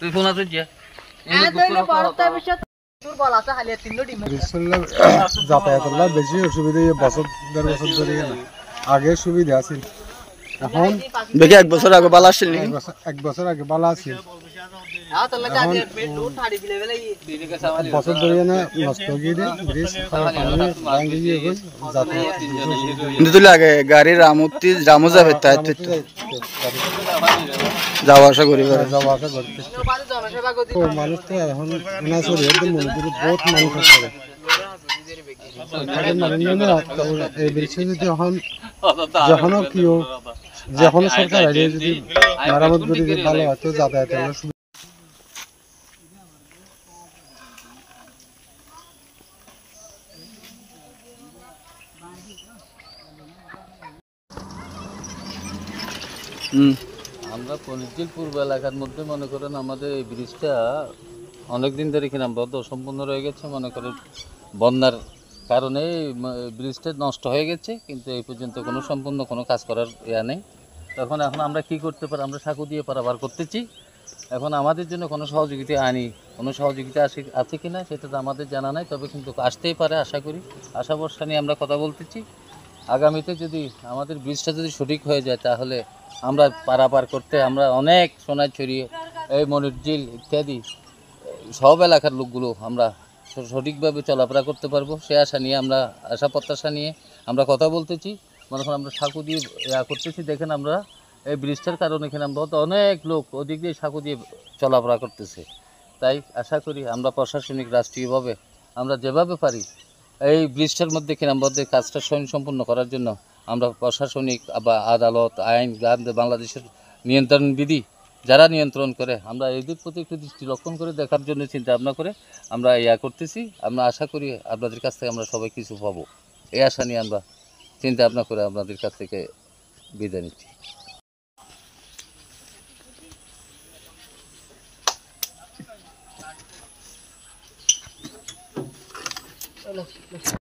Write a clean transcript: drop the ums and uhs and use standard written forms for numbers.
তুই ফোন আছে যাতায়াতের বেশি অসুবিধা, বছর 1.5 বছর ধরে আগে সুবিধা আছে। এখন দেখি 1 বছর আগে বালা আসছিল, 1 বছর আগে বালা আছে, বছর ধরে না নষ্ট গিয়ে ব্রিজ লাগে গাড়ি রামুতি রামু যাবে তাই যাওয়া আসা করি মানুষ তো এখন মনে করি বহুত মানুষ আছে। এই ব্রিজে যদি যখনও কেউ যখনও সরকার যদি মেরামত করে ভালো হয় তো যাতায়াতের সুবিধা। আমরা পনিরঝিল পূর্ব এলাকার মধ্যে মনে করেন আমাদের এই ব্রিজটা অনেকদিন ধরে কিনা বদ্ধ সম্পূর্ণ রয়ে গেছে। মনে করেন বন্যার কারণে ব্রিজটা নষ্ট হয়ে গেছে, কিন্তু এই পর্যন্ত কোনো সম্পূর্ণ কোনো কাজ করার নেই। তখন এখন আমরা কি করতে পারি, আমরা সাঁকো দিয়ে পারাবার করতেছি। এখন আমাদের জন্য কোনো সহযোগিতা কোনো সহযোগিতা আছে কি না সেটা তো আমাদের জানা নাই, তবে কিন্তু আসতেই পারে আশা করি। আশা ভরসা নিয়ে আমরা কথা বলতেছি। আগামীতে যদি আমাদের ব্রিজটা যদি সঠিক হয়ে যায় তাহলে আমরা পারাপার করতে আমরা অনেক সোনাইছড়ি, এই মনিরঝিল ইত্যাদি সব এলাকার লোকগুলো আমরা সঠিকভাবে চলাফেরা করতে পারবো। সে আশা নিয়ে আমরা প্রত্যাশা নিয়ে আমরা কথা বলতেছি। মনে করেন আমরা সাঁকো দিয়ে করতেছি। দেখেন আমরা এই ব্রিজটার কারণে এখানে আমরা অনেক লোক ওদিক দিয়ে সাঁকো দিয়ে চলাফেরা করতেছে। তাই আশা করি আমরা প্রশাসনিক রাষ্ট্রীয়ভাবে আমরা যেভাবে পারি এই ব্রিজটার মধ্যে মধ্যে কাজটা সম্পূর্ণ করার জন্য আমরা প্রশাসনিক বা আদালত, আইন, বাংলাদেশের নিয়ন্ত্রণ বিধি যারা নিয়ন্ত্রণ করে আমরা এদের প্রতি একটু দৃষ্টি লক্ষণ করে দেখার জন্য চিন্তা ভাবনা করে আমরা করতেছি। আমরা আশা করি আপনাদের কাছ থেকে আমরা সবাই কিছু পাবো, এই আশা নিয়ে আমরা চিন্তা ভাবনা করে আপনাদের কাছ থেকে বিদায় নিচ্ছি।